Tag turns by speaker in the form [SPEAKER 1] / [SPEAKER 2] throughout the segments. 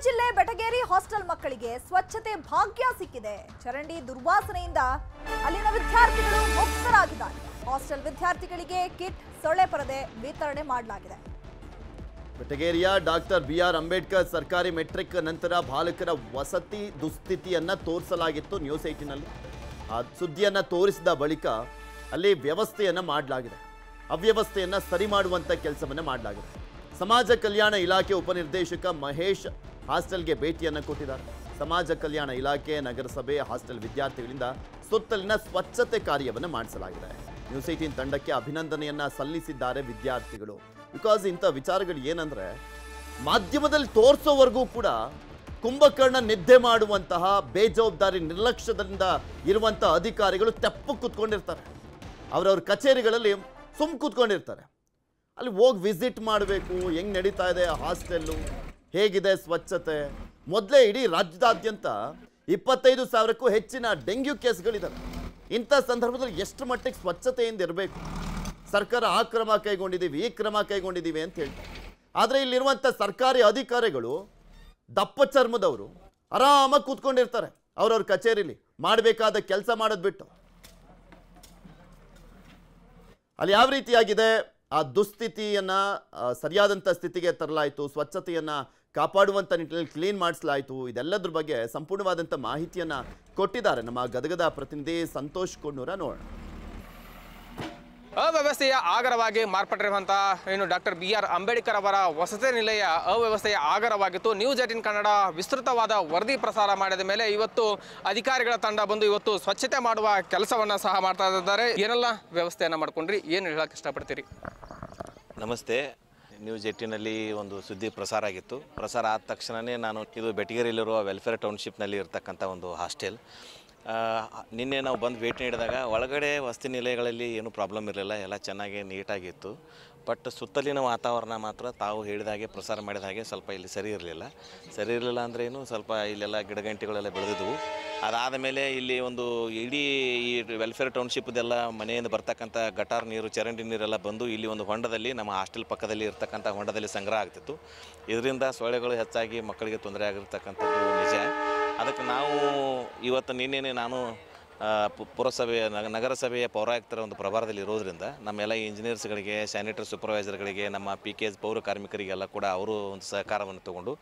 [SPEAKER 1] ಜಿಲ್ಲೆ ಬೆಟಗೇರಿ ಹಾಸ್ಟೆಲ್ ಮಕ್ಕಳಿಗೆ ಸ್ವಚ್ಛತೆ ಭಾಗ್ಯ ಸಿಕ್ಕಿದೆ. ಚರಂಡಿ ದುರ್ವಾಸನೆಯಿಂದ ಅಲ್ಲಿನ ವಿದ್ಯಾರ್ಥಿಗಳು ಮುಕ್ತರಾಗಿದ್ದಾರೆ. ಹಾಸ್ಟೆಲ್ ವಿದ್ಯಾರ್ಥಿಗಳಿಗೆ ಕಿಟ್, ಸೊಳ್ಳೆ ಪರದೆ ವಿತರಣೆ ಮಾಡಲಾಗಿದೆ.
[SPEAKER 2] ಬೆಟಗೇರಿಯ ಡಾಕ್ಟರ್ ಬಿ.ಆರ್. ಅಂಬೇಡ್ಕರ್ ಸರ್ಕಾರಿ ಮೆಟ್ರಿಕ್ ನಂತರ ಬಾಲಕರ ವಸತಿ ದುಸ್ಥಿತಿಯನ್ನ ತೋರಿಸಲಾಗಿತ್ತು ನ್ಯೂಸ್ 18ನಲ್ಲಿ. ಆ ಸುದ್ದಿಯನ್ನ ತೋರಿಸಿದ ಬಳಿಕ ಅಲ್ಲಿ ವ್ಯವಸ್ಥೆಯನ್ನ ಮಾಡಲಾಗಿದೆ. ಅವ್ಯವಸ್ಥೆಯನ್ನ ಸರಿ ಮಾಡುವಂತ ಕೆಲಸವನ್ನ ಮಾಡಲಾಗಿದೆ. ಸಮಾಜ ಕಲ್ಯಾಣ ಇಲಾಖೆ ಉಪನಿರ್ದೇಶಕ ಮಹೇಶ್ ಹಾಸ್ಟೆಲ್ಗೆ ಭೇಟಿಯನ್ನು ಕೊಟ್ಟಿದ್ದಾರೆ. ಸಮಾಜ ಕಲ್ಯಾಣ ಇಲಾಖೆ, ನಗರಸಭೆ, ಹಾಸ್ಟೆಲ್ ವಿದ್ಯಾರ್ಥಿಗಳಿಂದ ಸುತ್ತಲಿನ ಸ್ವಚ್ಛತೆ ಕಾರ್ಯವನ್ನು ಮಾಡಿಸಲಾಗಿದೆ. ನ್ಯೂಸ್ 18 ತಂಡಕ್ಕೆ ಅಭಿನಂದನೆಯನ್ನ ಸಲ್ಲಿಸಿದ್ದಾರೆ ವಿದ್ಯಾರ್ಥಿಗಳು. ಬಿಕಾಸ್ ಇಂಥ ವಿಚಾರಗಳು ಏನಂದ್ರೆ ಮಾಧ್ಯಮದಲ್ಲಿ ತೋರಿಸೋವರೆಗೂ ಕೂಡ ಕುಂಭಕರ್ಣ ನಿದ್ದೆ ಮಾಡುವಂತಹ ಬೇಜವಾಬ್ದಾರಿ ನಿರ್ಲಕ್ಷ್ಯದಿಂದ ಇರುವಂತಹ ಅಧಿಕಾರಿಗಳು ತೆಪ್ಪು ಕೂತ್ಕೊಂಡಿರ್ತಾರೆ. ಅವರವ್ರ ಕಚೇರಿಗಳಲ್ಲಿ ಕೂತ್ಕೊಂಡಿರ್ತಾರೆ. ಅಲ್ಲಿ ಹೋಗಿ ವಿಸಿಟ್ ಮಾಡಬೇಕು, ಹೆಂಗೆ ನಡೀತಾ ಇದೆ ಹಾಸ್ಟೆಲ್ಲು, ಹೇಗಿದೆ ಸ್ವಚ್ಛತೆ. ಮೊದಲೇ ಇಡೀ ರಾಜ್ಯದಾದ್ಯಂತ 25,000ಕ್ಕೂ ಹೆಚ್ಚಿನ ಡೆಂಗ್ಯೂ ಕೇಸ್ಗಳಿದ್ದಾವೆ. ಇಂಥ ಸಂದರ್ಭದಲ್ಲಿ ಎಷ್ಟು ಮಟ್ಟಿಗೆ ಸ್ವಚ್ಛತೆಯಿಂದ ಇರಬೇಕು. ಸರ್ಕಾರ ಆ ಕ್ರಮ ಕೈಗೊಂಡಿದ್ದೀವಿ, ಈ ಕ್ರಮ ಕೈಗೊಂಡಿದ್ದೀವಿ ಅಂತ ಹೇಳ್ತಾರೆ. ಆದರೆ ಇಲ್ಲಿರುವಂಥ ಸರ್ಕಾರಿ ಅಧಿಕಾರಿಗಳು ದಪ್ಪ ಚರ್ಮದವರು ಆರಾಮಾಗಿ ಕೂತ್ಕೊಂಡಿರ್ತಾರೆ ಅವ್ರವ್ರ ಕಚೇರಿಲಿ, ಮಾಡಬೇಕಾದ ಕೆಲಸ ಮಾಡೋದು ಬಿಟ್ಟು. ಅಲ್ಲಿ ಯಾವ ರೀತಿಯಾಗಿದೆ ಆ ದುಸ್ಥಿತಿಯನ್ನು ಸರಿಯಾದಂಥ ಸ್ಥಿತಿಗೆ ತರಲಾಯಿತು, ಸ್ವಚ್ಛತೆಯನ್ನು ಕಾಪಾಡುವಂಥ ನಿಟ್ಟಿನಲ್ಲಿ ಕ್ಲೀನ್ ಮಾಡಿಸಲಾಯಿತು. ಇದೆಲ್ಲದ್ರ ಬಗ್ಗೆ ಸಂಪೂರ್ಣವಾದಂಥ ಮಾಹಿತಿಯನ್ನು ಕೊಟ್ಟಿದ್ದಾರೆ ನಮ್ಮ ಗದಗದ ಪ್ರತಿನಿಧಿ ಸಂತೋಷ್ ಕೊಣ್ಣೂರ. ನೋಡೋಣ.
[SPEAKER 3] ಅವ್ಯವಸ್ಥೆಯ ಆಗರವಾಗಿ ಮಾರ್ಪಟ್ಟಿರುವಂತಹ ಏನು ಡಾಕ್ಟರ್ ಬಿ.ಆರ್. ಅಂಬೇಡ್ಕರ್ ಅವರ ವಸತಿ ನಿಲಯ ಅವ್ಯವಸ್ಥೆಯ ಆಗರವಾಗಿತ್ತು. ನ್ಯೂಸ್ 18 ಕನ್ನಡ ವಿಸ್ತೃತವಾದ ವರದಿ ಪ್ರಸಾರ ಮಾಡಿದ ಮೇಲೆ ಇವತ್ತು ಅಧಿಕಾರಿಗಳ ತಂಡ ಬಂದು ಇವತ್ತು ಸ್ವಚ್ಛತೆ ಮಾಡುವ ಕೆಲಸವನ್ನು ಸಹ ಮಾಡ್ತಾ ಇದ್ದಾರೆ. ಏನೆಲ್ಲ ವ್ಯವಸ್ಥೆಯನ್ನು ಮಾಡ್ಕೊಂಡ್ರಿ, ಏನು ಹೇಳಕ್ಕೆ ಇಷ್ಟಪಡ್ತೀರಿ?
[SPEAKER 4] ನಮಸ್ತೆ. ನ್ಯೂಸ್ 18ನಲ್ಲಿ ಒಂದು ಸುದ್ದಿ ಪ್ರಸಾರ ಆಗಿತ್ತು. ಪ್ರಸಾರ ಆದ ತಕ್ಷಣವೇ ನಾನು ಇದು ಬೆಟಗೇರಿಯಲ್ಲಿರುವ ವೆಲ್ಫೇರ್ ಟೌನ್ಶಿಪ್ನಲ್ಲಿ ಇರ್ತಕ್ಕಂಥ ಒಂದು ಹಾಸ್ಟೆಲ್. ನಿನ್ನೆ ನಾವು ಬಂದು ಭೇಟಿ ನೀಡಿದಾಗ ಒಳಗಡೆ ವಸತಿ ನಿಲಯಗಳಲ್ಲಿ ಏನೂ ಪ್ರಾಬ್ಲಮ್ ಇರಲಿಲ್ಲ, ಎಲ್ಲ ಚೆನ್ನಾಗಿ ನೀಟಾಗಿತ್ತು. ಬಟ್ ಸುತ್ತಲಿನ ವಾತಾವರಣ ಮಾತ್ರ ತಾವು ಹೇಳಿದ ಹಾಗೆ ಪ್ರಸಾರ ಮಾಡಿದ ಹಾಗೆ ಸ್ವಲ್ಪ ಇಲ್ಲಿ ಸರಿ ಇರಲಿಲ್ಲ ಅಂದ್ರೇನು, ಸ್ವಲ್ಪ ಇಲ್ಲೆಲ್ಲ ಗಿಡಗಂಟಿಗಳೆಲ್ಲ ಬೆಳೆದಿದ್ವು. ಅದಾದ ಮೇಲೆ ಇಲ್ಲಿ ಒಂದು ಇಡೀ ಈ ವೆಲ್ಫೇರ್ ಟೌನ್ಶಿಪ್ದೆಲ್ಲ ಮನೆಯಿಂದ ಬರ್ತಕ್ಕಂಥ ಗಟಾರ್ ನೀರು, ಚರಂಡಿ ನೀರೆಲ್ಲ ಬಂದು ಇಲ್ಲಿ ಒಂದು ಹೊಂಡದಲ್ಲಿ, ನಮ್ಮ ಹಾಸ್ಟೆಲ್ ಪಕ್ಕದಲ್ಲಿ ಇರ್ತಕ್ಕಂಥ ಹೊಂಡದಲ್ಲಿ ಸಂಗ್ರಹ ಆಗ್ತಿತ್ತು. ಇದರಿಂದ ಸೊಳ್ಳೆಗಳು ಹೆಚ್ಚಾಗಿ ಮಕ್ಕಳಿಗೆ ತೊಂದರೆ ಆಗಿರ್ತಕ್ಕಂಥದ್ದು ನಿಜ. ಅದಕ್ಕೆ ನಾವು ಇವತ್ತು ನಿನ್ನೆ ನಾನು ಪುರಸಭೆಯ ನಗರಸಭೆಯ ಪೌರಾಯುಕ್ತರ ಒಂದು ಪ್ರಭಾರದಲ್ಲಿ ಇರೋದ್ರಿಂದ ನಮ್ಮೆಲ್ಲ ಇಂಜಿನಿಯರ್ಸ್ಗಳಿಗೆ, ಸ್ಯಾನಿಟರಿ ಸೂಪರ್ವೈಸರ್ಗಳಿಗೆ, ನಮ್ಮ PKs ಪೌರ ಕಾರ್ಮಿಕರಿಗೆಲ್ಲ ಕೂಡ ಅವರು ಒಂದು ಸಹಕಾರವನ್ನು ತಗೊಂಡು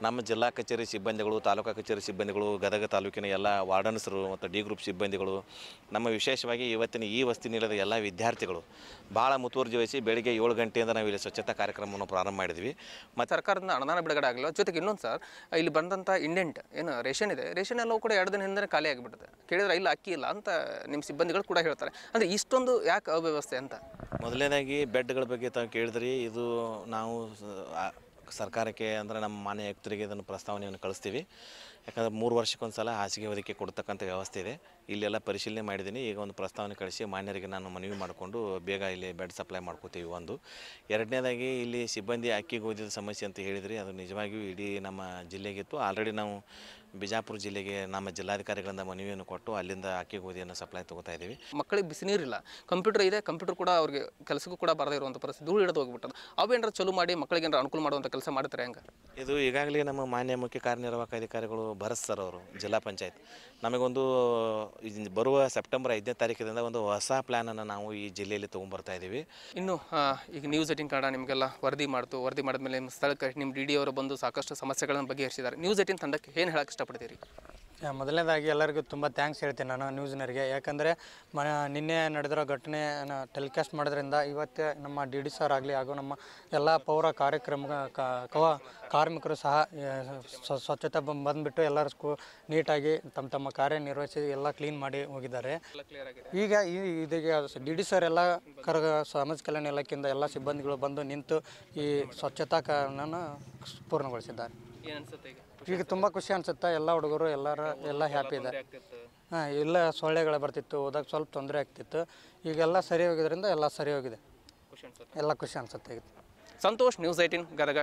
[SPEAKER 4] ನಮ್ಮ ಜಿಲ್ಲಾ ಕಚೇರಿ ಸಿಬ್ಬಂದಿಗಳು, ತಾಲೂಕಾ ಕಚೇರಿ ಸಿಬ್ಬಂದಿಗಳು, ಗದಗ ತಾಲೂಕಿನ ಎಲ್ಲ ವಾರ್ಡನ್ಸರು ಮತ್ತು ಡಿ ಗ್ರೂಪ್ ಸಿಬ್ಬಂದಿಗಳು, ನಮ್ಮ ವಿಶೇಷವಾಗಿ ಇವತ್ತಿನ ಈ ವಸತಿ ನಿಲಯದ ಎಲ್ಲ ವಿದ್ಯಾರ್ಥಿಗಳು ಭಾಳ ಮುತುವರ್ಜಿ ವಹಿಸಿ ಬೆಳಿಗ್ಗೆ 7 ಗಂಟೆಯಿಂದ ನಾವು ಇಲ್ಲಿ ಸ್ವಚ್ಛತಾ ಕಾರ್ಯಕ್ರಮವನ್ನು ಪ್ರಾರಂಭ ಮಾಡಿದ್ವಿ. ಮತ್ತು
[SPEAKER 3] ಸರ್ಕಾರದಿಂದ ಅನುದಾನ ಬಿಡುಗಡೆ ಆಗಲಿಲ್ಲ. ಜೊತೆಗೆ ಇನ್ನೊಂದು ಸರ್, ಇಲ್ಲಿ ಬಂದಂಥ ಇಂಡೆಂಟ್ ಏನು ರೇಷನ್ ಇದೆ, ರೇಷನ್ ಎಲ್ಲವೂ ಕೂಡ 2 ದಿನ ಹಿಂದೆ ಖಾಲಿ ಆಗಿಬಿಡುತ್ತೆ. ಕೇಳಿದ್ರೆ ಇಲ್ಲ ಅಕ್ಕಿ ಇಲ್ಲ ಅಂತ ನಿಮ್ಮ ಸಿಬ್ಬಂದಿಗಳು ಕೂಡ ಹೇಳ್ತಾರೆ. ಅಂದರೆ ಇಷ್ಟೊಂದು ಯಾಕೆ ಅವ್ಯವಸ್ಥೆ ಅಂತ?
[SPEAKER 4] ಮೊದಲನೇದಾಗಿ ಬೆಡ್ಗಳ ಬಗ್ಗೆ ತಾವು ಕೇಳಿದ್ರಿ. ಇದು ನಾವು ಸರ್ಕಾರಕ್ಕೆ ಅಂದರೆ ನಮ್ಮ ಮಾನ್ಯ ಆಯುಕ್ತರಿಗೆ ಇದನ್ನು ಪ್ರಸ್ತಾವನೆಯನ್ನು ಕಳಿಸ್ತೀವಿ. ಯಾಕಂದರೆ 3 ವರ್ಷಕ್ಕೊಂದು ಸಲ ಹಾಸಿಗೆ ಒದಗಿ ಕೊಡ್ತಕ್ಕಂಥ ವ್ಯವಸ್ಥೆ ಇದೆ. ಇಲ್ಲೆಲ್ಲ ಪರಿಶೀಲನೆ ಮಾಡಿದ್ದೀನಿ. ಈಗ ಒಂದು ಪ್ರಸ್ತಾವನೆ ಕಳಿಸಿ ಮಾನ್ಯರಿಗೆ ನಾನು ಮನವಿ ಮಾಡಿಕೊಂಡು ಬೇಗ ಇಲ್ಲಿ ಬೆಡ್ ಸಪ್ಲೈ ಮಾಡ್ಕೋತೀವಿ. ಒಂದು ಎರಡನೇದಾಗಿ ಇಲ್ಲಿ ಸಿಬ್ಬಂದಿ ಅಕ್ಕಿ ಗೋಧಿದ ಸಮಸ್ಯೆ ಅಂತ ಹೇಳಿದ್ರಿ, ಅದು ನಿಜವಾಗಿಯೂ ಇಡೀ ನಮ್ಮ ಜಿಲ್ಲೆಗಿತ್ತು. ಆಲ್ರೆಡಿ ನಾವು ಬಿಜಾಪುರ ಜಿಲ್ಲೆಗೆ ನಮ್ಮ ಜಿಲ್ಲಾಧಿಕಾರಿಗಳಿಂದ ಮನವಿಯನ್ನು ಕೊಟ್ಟು ಅಲ್ಲಿಂದ ಅಕ್ಕಿ ಗೋಧಿಯನ್ನು ಸಪ್ಲೈ ತೊಗೋತಾ ಇದ್ದೀವಿ.
[SPEAKER 3] ಮಕ್ಕಳಿಗೆ ಬಿಸಿ ನೀರಿಲ್ಲ, ಕಂಪ್ಯೂಟರ್ ಇದೆ, ಕಂಪ್ಯೂಟರ್ ಕೂಡ ಅವ್ರಿಗೆ ಕೆಲಸಕ್ಕೂ ಕೂಡ ಬರದೇ ಇರುವಂಥ ಪರಿಸ್ಥಿತಿ, ಧೂಳು ಹಿಡಿದು ಹೋಗ್ಬಿಟ್ಟದು. ಅವೇನಾರು ಚಲೋ ಮಾಡಿ ಮಕ್ಕಳಿಗೆ ಏನಾರು ಅನುಕೂಲ ಮಾಡುವಂಥ ಕೆಲಸ ಮಾಡ್ತಾರೆ ಹೆಂಗೆ?
[SPEAKER 4] ಇದು ಈಗಾಗಲೇ ನಮ್ಮ ಮಾನ್ಯ ಮುಖ್ಯ ಕಾರ್ಯನಿರ್ವಾಹಕ ಅಧಿಕಾರಿಗಳು ಭರತ್ ಅವರು ಜಿಲ್ಲಾ ಪಂಚಾಯತ್ ನಮಗೊಂದು ಬರುವ ಸೆಪ್ಟೆಂಬರ್ 5ನೇ ತಾರೀಕಿನಿಂದ ಒಂದು ಹೊಸ ಪ್ಲ್ಯಾನನ್ನು ನಾವು ಈ ಜಿಲ್ಲೆಯಲ್ಲಿ ತೊಗೊಂಡ್ಬರ್ತಾ ಇದ್ದೀವಿ.
[SPEAKER 3] ಇನ್ನು ಈಗ ನ್ಯೂಸ್ 18 ಕನ್ನಡ ನಿಮಗೆಲ್ಲ ವರದಿ ಮಾಡಿದ್ಮೇಲೆ ನಿಮ್ಮ ಸ್ಥಳಕ್ಕೆ ನಿಮ್ಮ DD ಅವರು ಬಂದು ಸಾಕಷ್ಟು ಸಮಸ್ಯೆಗಳನ್ನು ಬಗೆಹರಿಸಿದ್ದಾರೆ. ನ್ಯೂಸ್ 18 ತಂಡಕ್ಕೆ ಏನು ಹೇಳಕ್ಕೆ ಇಷ್ಟಪಡ್ತೀರಿ?
[SPEAKER 5] ಮೊದಲನೇದಾಗಿ ಎಲ್ಲರಿಗೂ ತುಂಬ ಥ್ಯಾಂಕ್ಸ್ ಹೇಳ್ತೀನಿ ನಾನು ನ್ಯೂಸ್ನರಿಗೆ. ಯಾಕಂದರೆ ನಿನ್ನೆ ನಡೆದಿರೋ ಘಟನೆ ಟೆಲಿಕಾಸ್ಟ್ ಮಾಡೋದ್ರಿಂದ ಇವತ್ತೇ ನಮ್ಮ DD ಸರ್ ಆಗಲಿ ಹಾಗೂ ನಮ್ಮ ಎಲ್ಲ ಪೌರ ಕಾರ್ಮಿಕರು ಸಹ ಸ್ವಚ್ಛತೆ ಬಂದುಬಿಟ್ಟು ಎಲ್ಲರೂ ನೀಟಾಗಿ ತಮ್ಮ ಕಾರ್ಯನಿರ್ವಹಿಸಿ ಎಲ್ಲ ಕ್ಲೀನ್ ಮಾಡಿ ಹೋಗಿದ್ದಾರೆ. ಈಗ ಇದೀಗ DD ಸರ್ ಎಲ್ಲ ಸಮಾಜ ಕಲ್ಯಾಣ ಇಲಾಖೆಯಿಂದ ಎಲ್ಲ ಸಿಬ್ಬಂದಿಗಳು ಬಂದು ನಿಂತು ಈ ಸ್ವಚ್ಛತಾ ಕಾರ್ಯವನ್ನು ಪೂರ್ಣಗೊಳಿಸಿದ್ದಾರೆ. ಈಗ ತುಂಬ ಖುಷಿ ಅನಿಸುತ್ತೆ. ಎಲ್ಲ ಹುಡುಗರು ಎಲ್ಲ ಹ್ಯಾಪಿ ಇದ್ದಾರೆ. ಎಲ್ಲ ಸೊಳ್ಳೆಗಳು ಬರ್ತಿತ್ತು, ಹೋದಾಗ ಸ್ವಲ್ಪ ತೊಂದರೆ ಆಗ್ತಿತ್ತು. ಈಗೆಲ್ಲ ಸರಿ ಹೋಗಿದ್ರಿಂದ ಎಲ್ಲ ಸರಿ ಹೋಗಿದೆ, ಎಲ್ಲ ಖುಷಿ ಅನಿಸುತ್ತೆ.
[SPEAKER 3] ಸಂತೋಷ್, ನ್ಯೂಸ್ 18 ಗದಗ.